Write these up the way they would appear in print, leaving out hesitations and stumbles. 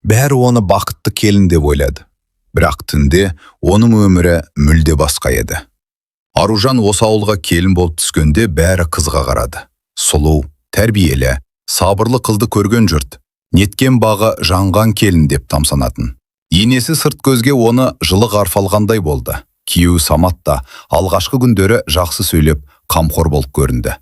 Бәрі оны бақытты келін деп ойлады. Бірақ түнде оның өмірі мүлде басқа еді. Аружан осы ауылға келін болып түскенде бәрі қызға қарады. Сұлу, тәрбиелі, сабырлы қызды көрген жұрт неткен бағы жанған келін деп тамсанатын. Енесі сырт көзге оны жылы қарсы алғандай болды. Күйеуі Самат та алғашқы күндері жақсы сөйлеп, қамқор болып көрінді.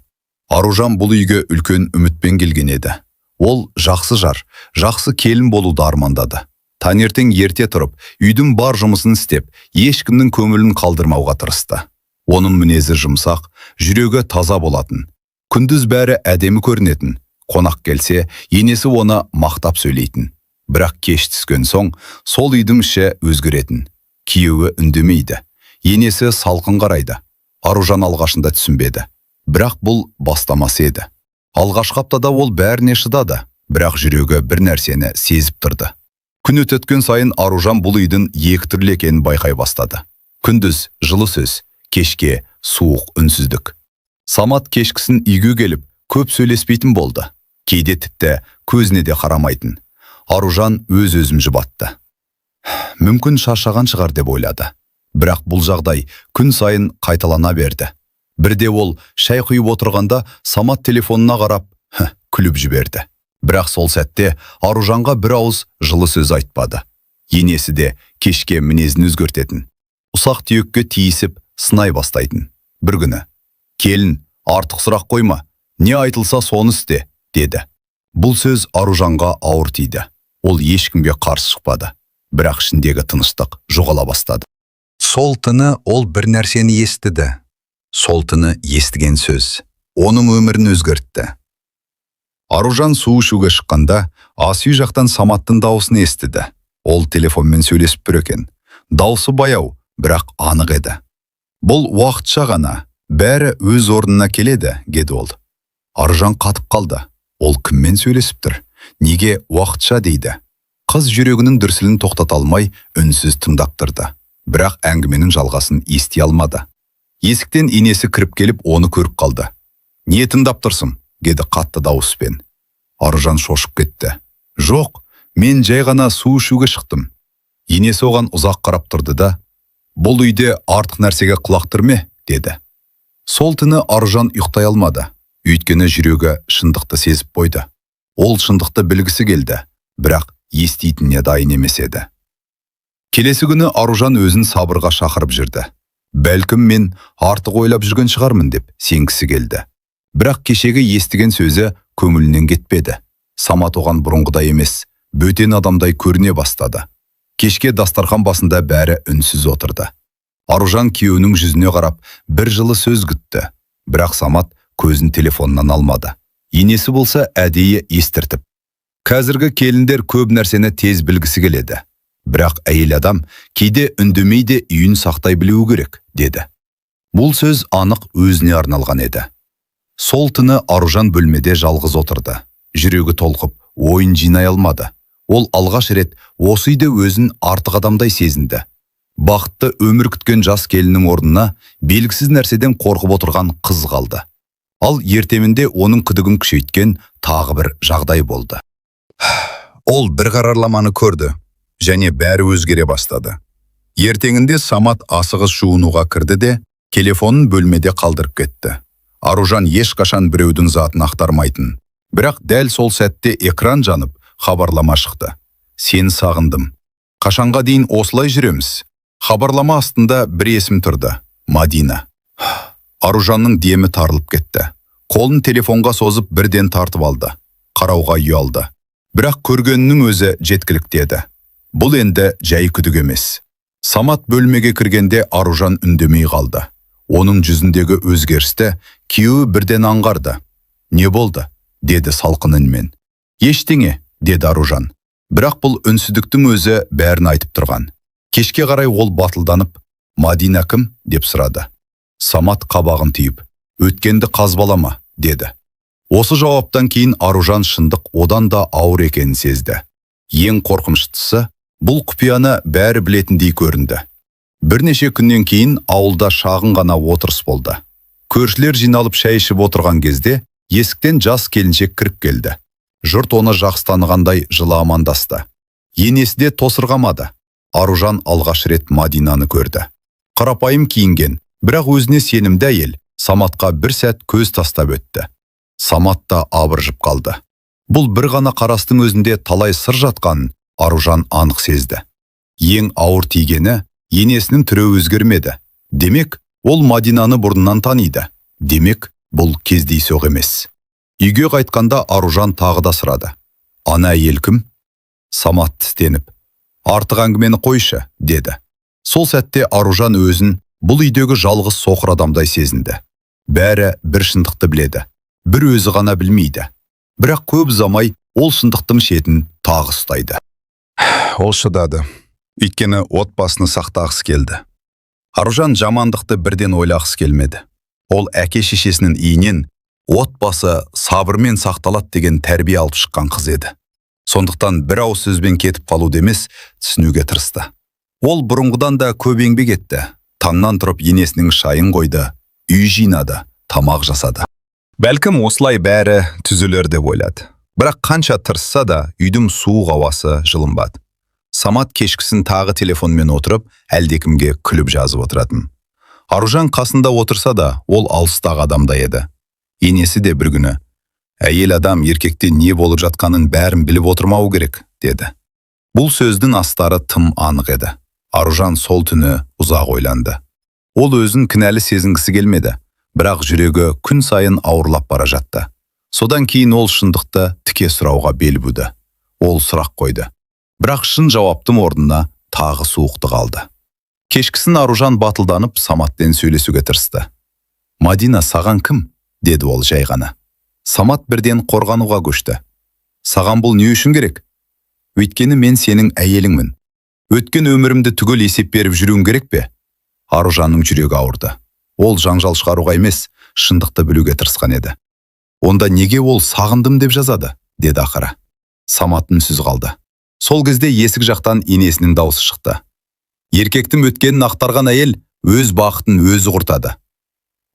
Аружан бұл үйге үлкен үмітпен келген еді. Ол жақсы жар, жақсы келін болуды армандады. Таңертең ерте тұрып, үйдің бар жұмысын істеп, ешкімнің көңілін қалдырмауға тырысты. Оның мінезі жұмсақ, жүрегі таза болатын. Күндіз бәрі әдемі көрінетін. Қонақ келсе, енесі оны мақтап сөйлейтін. Бірақ кеш түскен соң, сол үйдің іші өзгеретін. Күйеуі үндемейді. Енесі салқын қарайды. Аружан алғашында түсінбеді. Бірақ бұл бастамасы еді. Алғашқы аптада ол бәріне шыдады, бірақ жүрегі бір нәрсені сезіп тұрды. Күн өткен сайын Аружан бұл үйдің екі түрлі екенін байқай бастады. Күндіз жылы сөз, кешке суық үнсіздік. Самат кешкісін үйге келіп, көп сөйлеспейтін болды. Кейде тіпті көзіне де қарамайтын. Аружан өз-өзін жұбатты. Мүмкін шаршаған шығар деп ойлады. Бірақ бұл жағдай күн сайын қайталана берді. Бірде ол шай құйып отырғанда Самат телефонына қарап, күліп жіберді. Бірақ сол сәтте Аружанға бір ауыз жылы сөз айтпады. Енесі де кешке мінезін өзгертетін. Ұсақ түйекке тиісіп, сынай бастайтын. Бір күні, келін, артық сұрақ қойма, не айтылса соны істе, деді. Бұл сөз Аружанға ауыр тиді. Ол ешкімге қарсы шықпады. Бірақ ішіндегі тыныштық жоғала бастады. Сол түні ол бір нәрсені естіді. Сол түні естіген сөз оның өмірін өзгертті. Аружан су ішуге шыққанда, ас үй жақтан Саматтың дауысын естіді. Ол телефонмен сөйлесіп тұр екен. Дауысы баяу, бірақ анық еді. Бұл уақытша ғана, бәрі өз орнына келеді, деді ол. Аружан қатып қалды. Ол кіммен сөйлесіп тұр? Неге уақытша дейді? Қыз жүрегінің дүрсілін тоқтата алмай, үнсіз тыңдап тұрды. Бірақ әңгіменің жалғасын ести алмады. Есіктен енесі кіріп келіп, оны көріп қалды. Не тыңдап тұрсың? Деді қатты дауыспен. Аружан шошып кетті. Жоқ, мен жай ғана су ішуге шықтым. Енесі оған ұзақ қарап тұрды да, бұл үйде артық нәрсеге құлақ түрме, деді. Сол түні Аружан ұйықтай алмады. Өйткені жүрегі шындықты сезіп қойды. Ол шындықты білгісі келді, бірақ еститініне дайын емес еді. Келесі күні Аружан өзін сабырға шақырып жүрді. Бәлкім мен артық ойлап жүрген шығармын деп сенгісі келді. Бірақ кешегі естіген сөзі көңілінен кетпеді. Самат оған бұрынғыдай емес, бөтен адамдай көріне бастады. Кешке дастархан басында бәрі үнсіз отырды. Аружан күйеуінің жүзіне қарап, бір жылы сөз күтті. Бірақ Самат көзін телефоннан алмады. Енесі болса әдейі естіртіп. Қазіргі келіндер көп нәрсені тез білгісі келеді. Бірақ әйел адам кейде үндемейде үйін сақтай білуі керек, деді. Бұл сөз анық өзіне арналған еді. Сол түні Аружан бөлмеде жалғыз отырды. Жүрегі толқып, ойын жинай алмады. Ол алғаш рет осы үйде өзін артық адамдай сезінді. Бақытты өмір күткен жас келіннің орнына белгісіз нәрседен қорқып отырған қыз қалды. Ал ертемінде оның күдігін күшейткен тағы бір жағдай болды. Ол бір қарарламаны көрді. Және бәрі өзгере бастады. Ертеңінде Самат асығыс жуынуға кірді де, телефонын бөлмеде қалдырып кетті. Аружан ешқашан біреудің затын ақтармайтын. Бірақ дәл сол сәтте экран жанып, хабарлама шықты. Сені сағындым. Қашанға дейін осылай жүреміз? Хабарлама астында бір есім тұрды. Мадина. Аружанның демі тарылып кетті. Қолын телефонға созып бірден тартып алды. Қарауға ұялды. Бірақ көргенінің өзі жеткілікті еді. Бұл енді жай күдік емес. Самат бөлмеге кіргенде Аружан үндемей қалды. Оның жүзіндегі өзгерісті күйеуі бірден аңғарды. Не болды? Деді салқын үнмен. Ештеңе, деді Аружан. Бірақ бұл үнсіздіктің өзі бәрін айтып тұрған. Кешке қарай ол батылданып, Мадина кім? Деп сұрады. Самат қабағын түйіп, өткенді қазбалама, деді. Осы жауаптан кейін Аружан шындық одан да ауыр екенін сезді. Ең қорқыныштысы, бұл құпияны бәрі білетіндей көрінді. Бірнеше күннен кейін ауылда шағын ғана отырыс болды. Көршілер жиналып шай ішіп отырған кезде есіктен жас келіншек кіріп келді. Жұрт оны жақсы танығандай жылы амандасты. Енесі де тосырғамады. Аружан алғаш рет Мадинаны көрді. Қарапайым киінген, бірақ өзіне сенімді әйел Саматқа бір сәт көз тастап өтті. Самат та абыржып қалды. Бұл бір ғана қарастың өзінде талай сыр жатқанын Аружан анық сезді. Ең ауыр тигені енесінің түрі өзгермеді. Демек, ол Мадинаны бұрыннан таниды. Демек, бұл кездейсоқ емес. Үйге қайтқанда Аружан тағы да сұрады. Ана әйел кім? Самат тістеніп, артық әңгімені қойшы, деді. Сол сәтте Аружан өзін бұл үйдегі жалғыз соқыр адамдай сезінді. Бәрі бір шындықты біледі, бір өзі ғана білмейді. Бірақ көп замай ол шындықтың шетін тағы ұстайды. Ол шыдады, өйткені отбасыны сақтағысы келді. Аружан жамандықты бірден ойлағысы келмеді. Ол әке-шешесінің үйінен отбасы сабырмен сақталады деген тәрбие алып шыққан қыз еді. Сондықтан бір ауыз сөзбен кетіп қалуды емес, түсінуге тырысты. Ол бұрынғыдан да көп еңбек етті. Таңнан тұрып енесінің шайын қойды, үй жинады, тамақ жасады. Бәлкім осылай бәрі түзелер деп ойлады. Бірақ қанша тырысса да үйдің суық ауасы жылынбады. Самат кешкісін тағы телефонмен отырып, әлдекімге күліп жазып отыратын. Аружан қасында отырса да, ол алыстағы адамда еді. Енесі де бір күні, әйел адам еркекте не болып жатқанын бәрін біліп отырмау керек, деді. Бұл сөздің астары тым анық еді. Аружан сол түні ұзақ ойланды. Ол өзін кінәлі сезінгісі келмеді, бірақ жүрегі күн сайын ауырлап бара жатты. Содан кейін ол шындықты тіке сұрауға бел буды. Ол сұрақ қойды. Бірақ шын жауаптың орнына тағы суықты қалды. Кешкісін Аружан батылданып Саматпен сөйлесуге тырысты. Мадина, саған кім? Деді ол жай ғана. Самат бірден қорғануға көшті. Саған бұл не үшін керек? Өйткені мен сенің әйеліңмін. Өткен өмірімді түгел есеп беріп жүруің керек пе? Аружанның жүрегі ауырды. Ол жаңжал шығаруға емес, шындықты білуге тырысқан еді. Онда неге ол сағындым деп жазады? Деді ақыры. Самат үнсіз қалды. Сол кезде есік жақтан енесінің даусы шықты. Еркектің өткенін ақтарған әйел өз бақытын өзі құртады.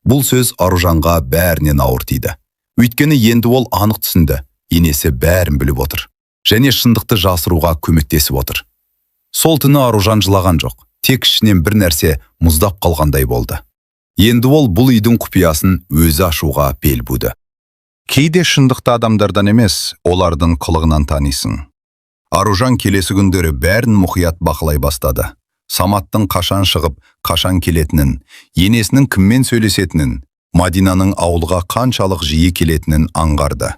Бұл сөз Аружанға бәрінен ауыр тиді. Өйткені енді ол анық түсінді. Енесі бәрін біліп отыр. Және шындықты жасыруға көмектесіп отыр. Сол түні Аружан жылаған жоқ. Тек ішінен бір нәрсе мұздап қалғандай болды. Енді ол бұл үйдің құпиясын өзі ашуға бел буды. Кейде шындықты адамдардан емес, олардың қылығынан танисың. Аружан келесі күндері бәрін мұқият бақылай бастады. Саматтың қашан шығып, қашан келетінін, енесінің кіммен сөйлесетінін, Мадинаның ауылға қаншалық жиі келетінін аңғарды.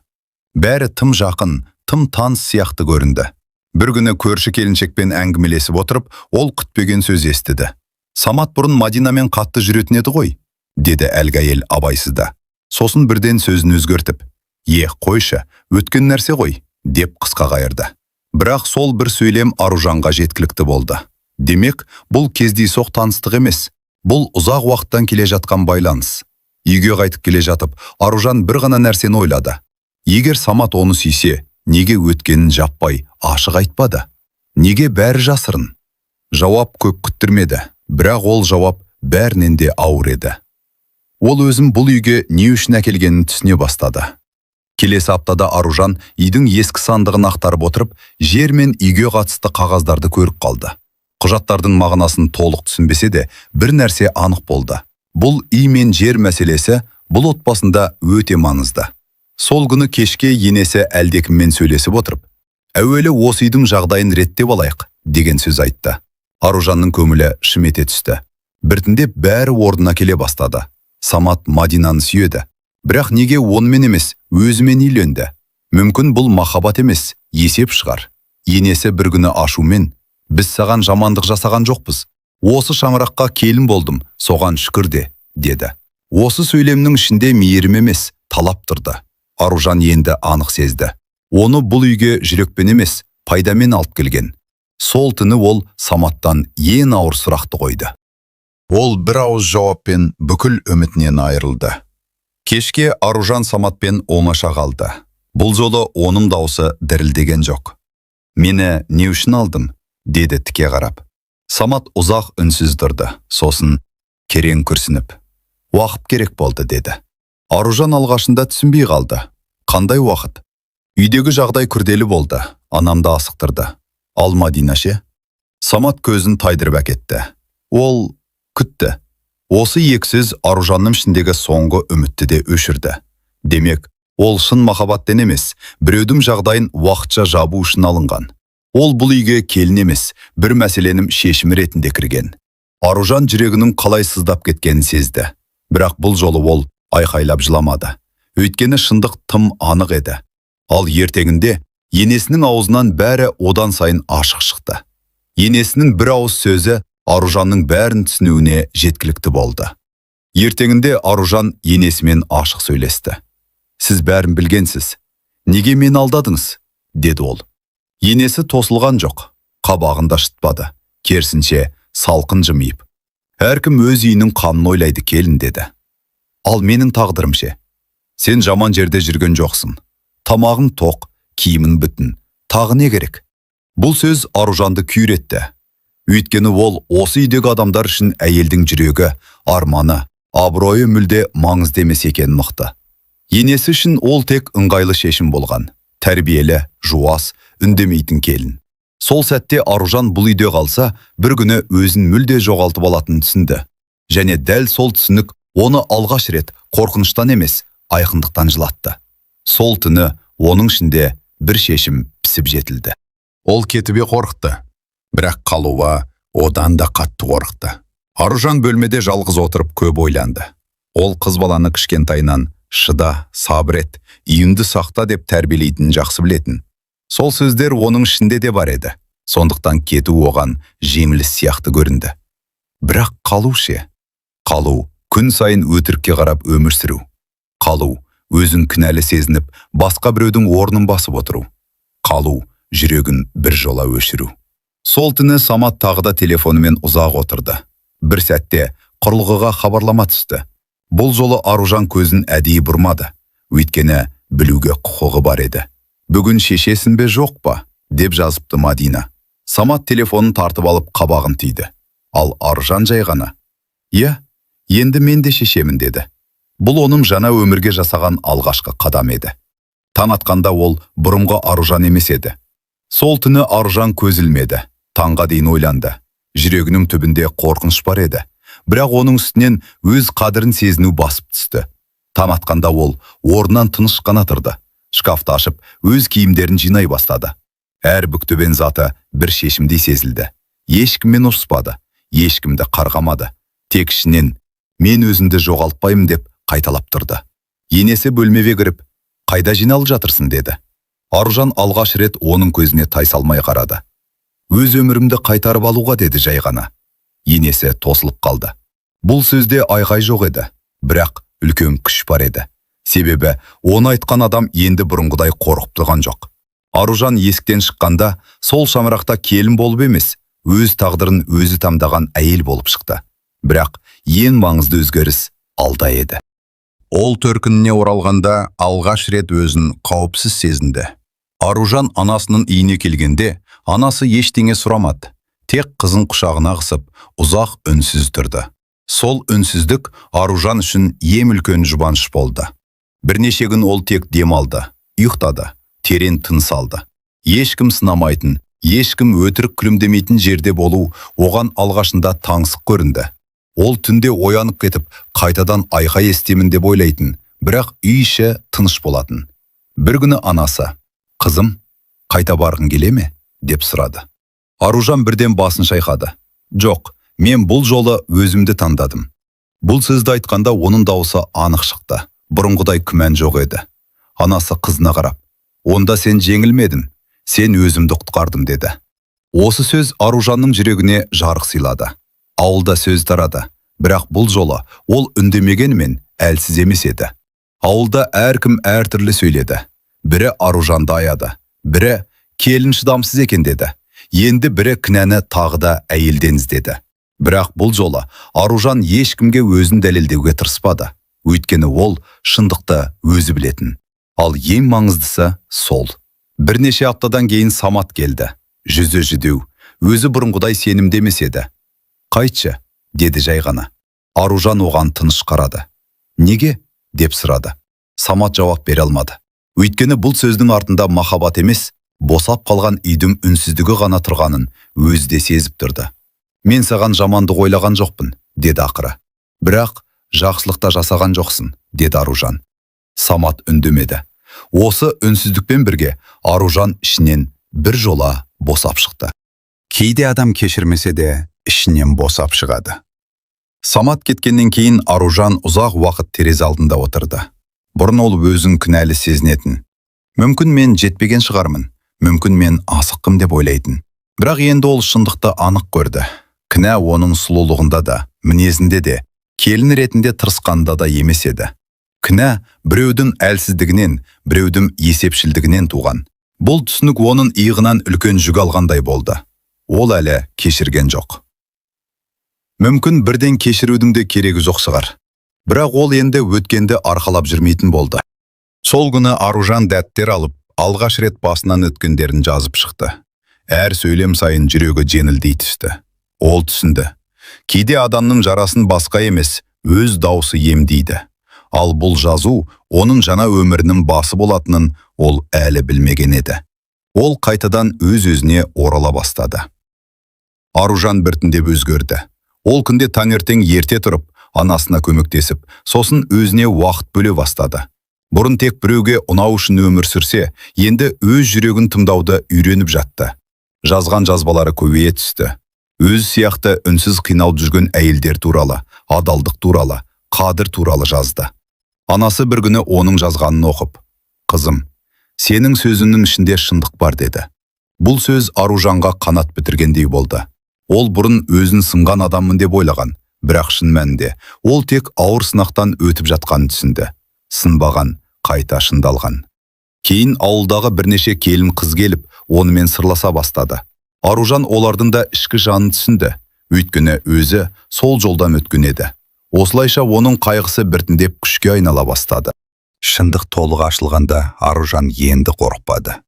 Бәрі тым жақын, тым таныс сияқты көрінді. Бір күні көрші келіншекпен әңгімелесіп отырып, ол күтпеген сөз естіді. Самат бұрын Мадинамен қатты жүретін еді ғой, деді әлгі әйел абайсызда. Сосын бірден сөзін өзгертіп, қойшы, өткен нәрсе ғой, деп қысқа қайырды. Бірақ сол бір сөйлем Аружанға жеткілікті болды. Демек, бұл кездейсоқ таныстық емес, бұл ұзақ уақыттан келе жатқан байланыс. Үйге қайтып келе жатып, Аружан бір ғана нәрсені ойлады. Егер Самат оны сүйсе, неге өткенін жаппай, ашық айтпады? Неге бәрі жасырын? Жауап көп күттірмеді, бірақ ол жауап бәрінен де ауыр еді. Ол өзім бұл үйге не үшін әкелгенін түсіне бастады. Келесі аптада Аружан үйдің ескі сандығын ақтарып отырып, жер мен үйге қатысты қағаздарды көріп қалды. Құжаттардың мағынасын толық түсінбесе де, бір нәрсе анық болды. Бұл үй мен жер мәселесі бұл отбасында өте маңызды. Сол күні кешке енесі әлдекіммен сөйлесіп отырып, әуелі осы үйдің жағдайын реттеп алайық, деген сөз айтты. Аружанның көңілі шымете түсті. Біртіндеп бәрі орнына келе бастады. Самат Мадинаны сүйеді. Бірақ неге онымен емес, өзімен үйленді? Мүмкін бұл махаббат емес, есеп шығар. Енесі бір күні ашумен, біз саған жамандық жасаған жоқпыз. Осы шаңыраққа келін болдым, соған шүкір де, деді. Осы сөйлемнің ішінде мейірім емес, талап тұрды. Аружан енді анық сезді. Оны бұл үйге жүрекпен емес, пайдамен алып келген. Сол түні ол Саматтан ең ауыр сұрақты қойды. Ол бір ауыз жауаппен бүкіл үмітінен айырылды. Кешке Аружан Саматпен оңаша қалды. Бұл жолы оның даусы дірілдеген жоқ. Мені не үшін алдың? Деді тіке қарап. Самат ұзақ үнсіз тұрды. Сосын керең күрсініп, уақыт керек болды, деді. Аружан алғашында түсінбей қалды. Қандай уақыт? Үйдегі жағдай күрделі болды. Анамды асықтырды. Ал Мадина ше? Самат көзін тайдырып әкетті. Ол күтті. Осы ексіз Аружанның ішіндегі соңғы үмітті де өшірді. Демек, ол шын махаббаттен емес, біреудің жағдайын уақытша жабу үшін алынған. Ол бұл үйге келін емес, бір мәселенің шешімі ретінде кірген. Аружан жүрегінің қалай сыздап кеткенін сезді. Бірақ бұл жолы ол айқайлап жыламады. Өйткені шындық тым анық еді. Ал ертеңінде енесінің аузынан бәрі одан сайын ашық шықты. Енесінің бір ауыз сөзі Аружанның бәрін түсінуіне жеткілікті болды. Ертеңінде Аружан енесімен ашық сөйлесті. Сіз бәрін білгенсіз. Неге мені алдадыңыз? Деді ол. Енесі тосылған жоқ, қабағында шытпады. Керісінше салқын жымиып. Әркім өз үйінің қамын ойлайды келін деді. Ал менің тағдырым ше? Сен жаман жерде жүрген жоқсың. Тамағың тоқ, киімің бүтін. Тағы не керек? Бұл сөз Аружанды күйретті. Өйткені ол осы үйдегі адамдар үшін әйелдің жүрегі, арманы, абыройы мүлде маңызды емес екенін ұқты. Енесі үшін ол тек ыңғайлы шешім болған. Тәрбиелі, жуас, үндемейтін келін. Сол сәтте Аружан бұл үйде қалса, бір күні өзін мүлде жоғалтып алатынын түсінді. Және дәл сол түсінік оны алғаш рет қорқыныштан емес, айқындықтан жылатты. Сол түні оның ішінде бір шешім пісіп жетілді. Ол кетібе қорықты. Бірақ қалуға одан да қатты қорықты. Аружан бөлмеде жалғыз отырып көп ойланды. Ол қыз баланы кішкентайынан шыда, сабыр ет, үйіңді сақта деп тәрбиелейтінін жақсы білетін. Сол сөздер оның ішінде де бар еді. Сондықтан кету оған жеңіліс сияқты көрінді. Бірақ қалу ше? Қалу күн сайын өтірікке қарап өмір сүру. Қалу өзін кінәлі сезініп, басқа біреудің орнын басып отыру. Қалу жүрегін бір жола өшіру. Сол түні Самат тағы да телефонымен ұзақ отырды. Бір сәтте құрылғыға хабарлама түсті. Бұл жолы Аружан көзін әдейі бұрмады. Өйткені білуге құқығы бар еді. Бүгін шешесін бе жоқ па? Деп жазыпты Мадина. Самат телефонын тартып алып қабағын түйді. Ал Аружан жай ғана. Иә, енді мен де шешемін деді. Бұл оның жаңа өмірге жасаған алғашқы қадам еді. Таң атқанда ол бұрынғы Аружан емес еді. Сол түні Аружан көз ілмеді. Таңға дейін ойланды. Жүрегінің түбінде қорқыныш бар еді. Бірақ оның үстінен өз қадірін сезіну басып түсті. Таң атқанда ол орнынан тыныш қана тұрды. Шкафты ашып, өз киімдерін жинай бастады. Әр бүктөбен заты бір шешімдей сезілді. Ешкіммен ұрыспады, ешкімді қарғамады. Тек ішінен мен өзімді жоғалтпаймын деп қайталап тұрды. Енесі бөлмеге кіріп, қайда жиналып жатырсың деді. Аружан алғаш рет оның көзіне тайсалмай қарады. Өз өмірімді қайтарып алуға деді жай ғана. Енесі тосылып қалды. Бұл сөзде айғай жоқ еді, бірақ үлкен күш бар еді. Себебі оны айтқан адам енді бұрынғыдай қорқып тұрған жоқ. Аружан есіктен шыққанда сол шамырақта келін болып емес, өз тағдырын өзі таңдаған әйел болып шықты. Бірақ ең маңызды өзгеріс алда еді. Ол төркініне оралғанда алғаш рет өзін қауіпсіз сезінді. Аружан анасының үйіне келгенде, анасы ештеңе сұрамады. Тек қызын құшағына қысып, ұзақ үнсіз тұрды. Сол үнсіздік Аружан үшін ең үлкен жұбаныш болды. Бірнеше күн ол тек демалды, ұйықтады, терең тыныс алды. Ешкім сынамайтын, ешкім өтірік күлімдемейтін жерде болу оған алғашында таңсық көрінді. Ол түнде оянып кетіп, қайтадан айқай естемін деп ойлайтын, бірақ үй іші тыныш болатын. Бір күні анасы, «Қызым, қайта барғың келе ме?» деп сұрады. Аружан бірден басын шайқады. «Жоқ, мен бұл жолы өзімді таңдадым». Бұл сөзді айтқанда оның дауысы анық шықты. Бұрынғыдай күмән жоқ еді. Анасы қызына қарап, «Онда сен жеңілмедің, сен өзімді құтқардың» деді. Осы сөз Аружанның жүрегіне жарық сыйлады. Ауылда сөз тарады, бірақ бұл жолы ол үндемегенмен әлсіз емес еді. Ауылда әркім әртүрлі сөйледі. Бірі Аружанды аяды, бірі келін шыдамсыз екен деді. Енді бірі кінәні тағы да әйелден іздеді. Бірақ бұл жолы Аружан ешкімге өзін дәлелдеуге тырыспады. Өйткені ол шындықты өзі білетін. Ал ең маңыздысы сол. Бірнеше аптадан кейін Самат келді. Жүзі жүдеу, өзі бұрынғыдай сенімді емес еді. «Қайтшы?» деді жай ғана. Аружан оған тыныш қарады. «Неге?» деп сұрады. Самат жауап бере алмады. Өйткені бұл сөздің артында махаббат емес, босап қалған үйдің үнсіздігі ғана тұрғанын өзі де сезіп тұрды. Мен саған жамандық ойлаған жоқпын, деді ақыры. Бірақ жақсылықта жасаған жоқсың, деді Аружан. Самат үндемеді. Осы үнсіздікпен бірге Аружан ішінен бір жола босап шықты. Кейде адам кешірмесе де ішінен босап шығады. Самат кеткеннен кейін Аружан ұзақ уақыт терезе алдында отырды. Бұрын ол өзін кінәлі сезінетін. Мүмкін мен жетпеген шығармын, мүмкін мен асыққым деп ойлайтын. Бірақ енді ол шындықты анық көрді. Кінә оның сұлулығында да, мінезінде де, келін ретінде тырысқанда да емес еді. Кінә біреудің әлсіздігінен, біреудің есепшілдігінен туған. Бұл түсінік оның иығынан үлкен жүк алғандай болды. Ол әлі кешірген жоқ. Мүмкін бірден кешірудің де керегі жоқ шығар. Бірақ ол енді өткенді арқалап жүрмейтін болды. Сол күні Аружан дәттер алып, алғаш рет басынан өткендерін жазып шықты. Әр сөйлем сайын жүрегі жеңілдей түсті. Ол түсінді. Кейде адамның жарасын басқа емес, өз даусы емдейді. Ал бұл жазу, оның жаңа өмірінің басы болатынын ол әлі білмеген еді. Ол қайтадан өз-өзіне орала бастады. Аружан біртіндеп өзгерді. Ол күнде таңертең ерте тұрып, анасына көмектесіп, сосын өзіне уақыт бөле бастады. Бұрын тек біреуге ұнау үшін өмір сүрсе, енді өз жүрегін тыңдауды үйреніп жатты. Жазған жазбалары көбейе түсті. Өз сияқты үнсіз қиналып жүрген әйелдер туралы, адалдық туралы, қадір туралы жазды. Анасы бір күні оның жазғанын оқып, «Қызым, сенің сөзіңнің ішінде шындық бар», деді. Бұл сөз Аружанға қанат бітіргендей болды. Ол бұрын өзін сынған адаммын деп ойлаған, бірақ шын мәнінде ол тек ауыр сынақтан өтіп жатқанын түсінді. Сынбаған, қайта шындалған. Кейін ауылдағы бірнеше келін қыз келіп, онымен сырласа бастады. Аружан олардың да ішкі жанын түсінді. Өйткені өзі сол жолдан өткен еді. Осылайша оның қайғысы біртіндеп күшке айнала бастады. Шындық толық ашылғанда Аружан енді қорықпады.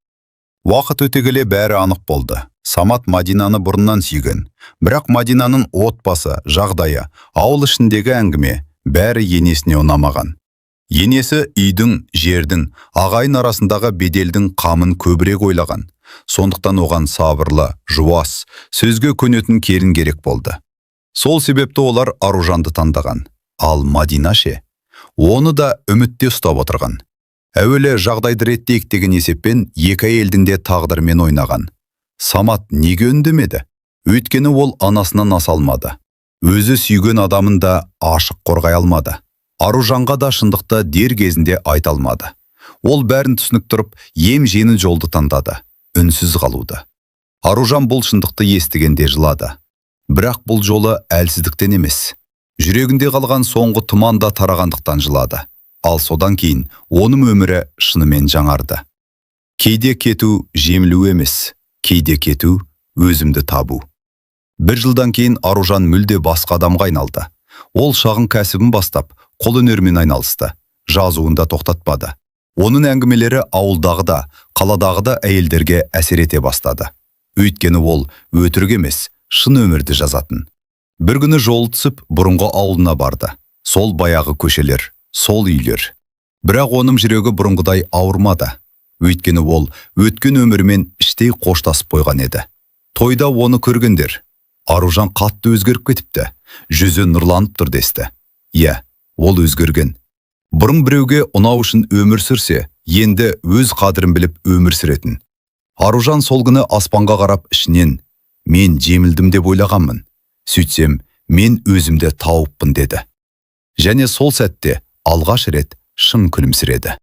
Уақыт өте келе бәрі анық болды. Самат Мадинаны бұрыннан сүйген. Бірақ Мадинаның отбасы, жағдайы, ауыл ішіндегі әңгіме бәрі енесіне ұнамаған. Енесі үйдің, жердің, ағайын арасындағы беделдің қамын көбірек ойлаған. Сондықтан оған сабырлы, жуас, сөзге көнетін келін керек болды. Сол себепті олар Аружанды таңдаған. Ал Мадина ше? Оны да үмітте ұстап отырған. Әуелі жағдайды реттейік деген есеппен екі әйелдің де тағдырмен ойнаған. Самат неге үндемеді? Өйткені ол анасынан аса алмады. Өзі сүйген адамын да ашық қорғай алмады. Аружанға да шындықты дер кезінде айта алмады. Ол бәрін түсініп тұрып, ем жеңіл жолды таңдады. Үнсіз қалуды. Аружан бұл шындықты естігенде жылады. Бірақ бұл жолы әлсіздіктен емес. Жүрегінде қалған соңғы тұман да тарағандықтан жылады. Ал содан кейін оның өмірі шынымен жаңарды. Кейде кету жемілу емес, кейде кету өзімді табу. Бір жылдан кейін Аружан мүлде басқа адамға айналды. Ол шағын кәсібін бастап, қолөнермен айналысты. Жазуын да тоқтатпады. Оның әңгімелері ауылдағы да, қаладағы да әйелдерге әсер ете бастады. Өйткені ол өтірік емес, шын өмірді жазатын. Бір күні жолы түсіп, бұрынғы ауылына барды. Сол баяғы көшелер, сол үйлер. Бірақ оның жүрегі бұрынғыдай ауырмады. Өйткені ол өткен өмірмен іштей қоштасып қойған еді. Тойда оны көргендер. Аружан қатты өзгеріп кетіпті. Жүзі нұрланып тұр десті. Иә, ол өзгерген. Бұрын біреуге ұнау үшін өмір сүрсе, енді өз қадірін біліп өмір сүретін. Аружан сол күні аспанға қарап ішінен, мен жемілдім деп ойлағанмын. Сөйтсем, мен өзімді тауыппын деді. Және сол сәтте алғаш рет шын күлімсіреді.